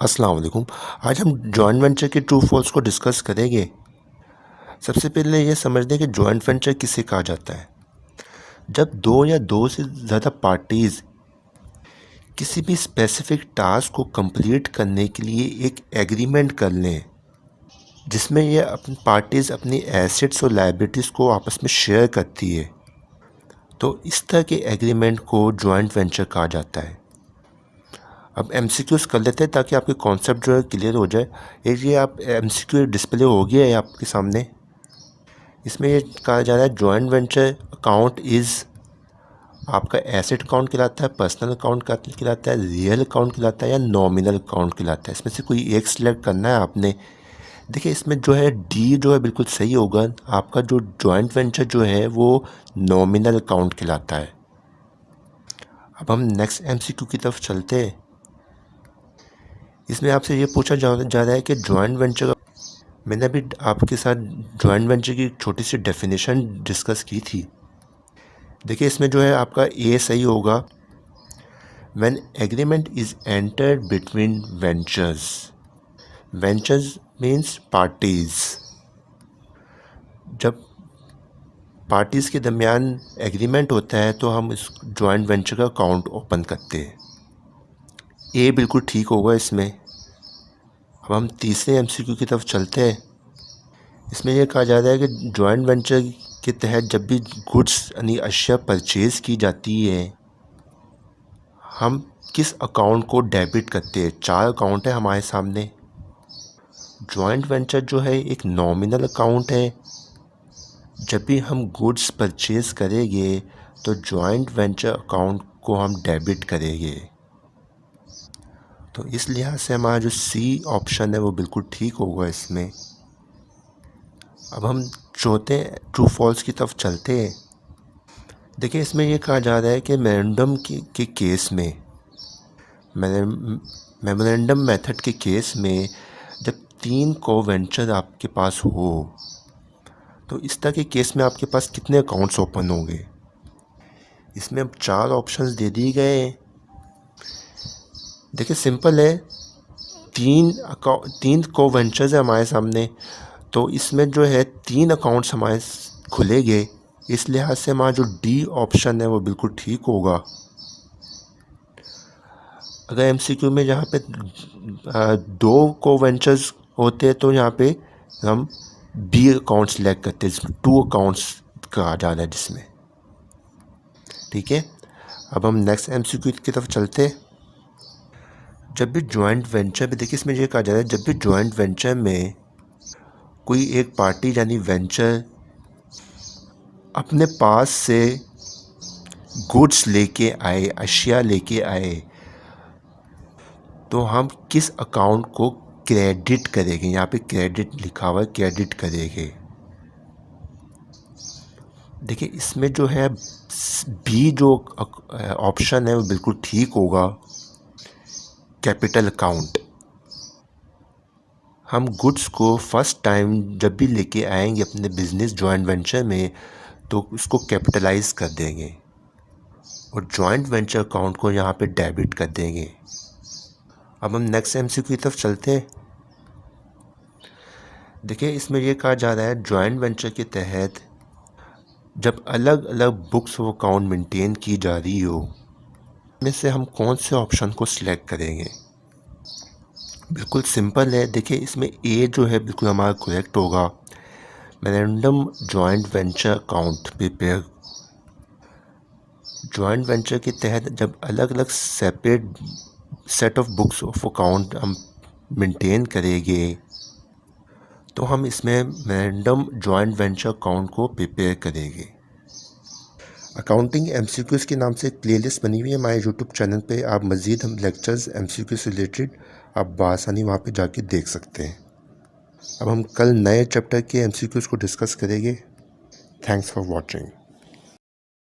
अस्सलाम वालेकुम। आज हम जॉइंट वेंचर के ट्रू फॉल्स को डिस्कस करेंगे। सबसे पहले ये समझ लें कि जॉइंट वेंचर किसे कहा जाता है। जब दो या दो से ज़्यादा पार्टीज़ किसी भी स्पेसिफिक टास्क को कंप्लीट करने के लिए एक एग्रीमेंट कर लें, जिसमें ये अपनी पार्टीज़ अपनी एसेट्स और लायबिलिटीज़ को आपस में शेयर करती है, तो इस तरह के एग्रीमेंट को जॉइंट वेंचर कहा जाता है। अब एमसीक्यूज़ कर लेते हैं ताकि आपके कॉन्सेप्ट जो है क्लियर हो जाए। ये आप एमसीक्यू डिस्प्ले हो गया है आपके सामने। इसमें ये कहा जा रहा है जॉइंट वेंचर अकाउंट इज़ आपका एसेट अकाउंट कहलाता है, पर्सनल अकाउंट कहलाता है, रियल अकाउंट कहलाता है या नॉमिनल अकाउंट कहलाता है। इसमें से कोई एक सिलेक्ट करना है आपने। देखिए इसमें जो है डी जो है बिल्कुल सही होगा। आपका जो जॉइंट वेंचर जो है वो नॉमिनल अकाउंट कहलाता है। अब हम नेक्स्ट एमसीक्यू की तरफ चलते हैं। इसमें आपसे ये पूछा जा रहा है कि जॉइंट वेंचर, मैंने अभी आपके साथ जॉइंट वेंचर की छोटी सी डेफिनेशन डिस्कस की थी। देखिए इसमें जो है आपका ए सही होगा। When agreement is entered between ventures, ventures means parties. जब पार्टीज़ के दरमियान एग्रीमेंट होता है तो हम इस जॉइंट वेंचर का अकाउंट ओपन करते हैं। ए बिल्कुल ठीक होगा इसमें। अब हम तीसरे एमसीक्यू की तरफ चलते हैं। इसमें यह कहा जा रहा है कि जॉइंट वेंचर के तहत जब भी गुड्स यानी अशिया परचेज़ की जाती है, हम किस अकाउंट को डेबिट करते हैं। चार अकाउंट है हमारे सामने। जॉइंट वेंचर जो है एक नॉमिनल अकाउंट है। जब भी हम गुड्स परचेज़ करेंगे तो जॉइंट वेंचर अकाउंट को हम डेबिट करेंगे। तो इस लिहाज से हमारा जो सी ऑप्शन है वो बिल्कुल ठीक होगा इसमें। अब हम चौथे ट्रू फॉल्स की तरफ चलते हैं। देखिए इसमें यह कहा जा रहा है कि मेमोरेंडम के केस में, मेमोरेंडम मेथड के केस में जब तीन को वेंचर आपके पास हो, तो इस तरह के केस में आपके पास कितने अकाउंट्स ओपन होंगे। इसमें अब चार ऑप्शंस दे दिए गए हैं। देखिए सिंपल है, तीन को वेंचर्स है हमारे सामने, तो इसमें जो है तीन अकाउंट्स हमारे खुलेंगे। इस लिहाज से हमारा जो डी ऑप्शन है वो बिल्कुल ठीक होगा। अगर एमसीक्यू में जहाँ पे दो को वेंचर्स होते हैं तो यहाँ पे हम बी अकाउंट सेलेक्ट करते हैं, जिसमें टू अकाउंट्स कहा जा रहा है जिसमें। ठीक है, अब हम नेक्स्ट एमसीक्यू की तरफ चलते हैं। जब भी जॉइंट वेंचर में, देखिए इसमें ये कहा जा रहा है जब भी जॉइंट वेंचर में कोई एक पार्टी यानी वेंचर अपने पास से गुड्स लेके आए, अशिया लेके आए, तो हम किस अकाउंट को क्रेडिट करेंगे। यहाँ पे क्रेडिट लिखा हुआ है, क्रेडिट करेंगे। देखिए इसमें जो है बी जो ऑप्शन है वो बिल्कुल ठीक होगा, कैपिटल अकाउंट। हम गुड्स को फर्स्ट टाइम जब भी लेके आएंगे अपने बिजनेस जॉइंट वेंचर में तो उसको कैपिटलाइज कर देंगे और जॉइंट वेंचर अकाउंट को यहाँ पे डेबिट कर देंगे। अब हम नेक्स्ट एमसीक्यू की तरफ चलते हैं। देखिए इसमें यह कहा जा रहा है जॉइंट वेंचर के तहत जब अलग अलग बुक्स ऑफ अकाउंट मेंटेन की जा रही हो, में से हम कौन से ऑप्शन को सिलेक्ट करेंगे। बिल्कुल सिंपल है। देखिए इसमें ए जो है बिल्कुल हमारा करेक्ट होगा। Memorandum joint venture account prepare, joint venture के तहत जब अलग अलग separate set of books of account हम मेंटेन करेंगे तो हम इसमें मेमोरेंडम जॉइंट वेंचर अकाउंट को प्रिपेयर करेंगे। अकाउंटिंग एमसीक्यूज़ के नाम से एक प्लेलिस्ट बनी हुई है हमारे यूट्यूब चैनल पे। आप मज़ीद हम लेक्चर्स एमसीक्यू से रिलेटेड आप बआसानी वहाँ पे जाके देख सकते हैं। अब हम कल नए चैप्टर के एमसीक्यूज़ को डिस्कस करेंगे। Thanks for watching.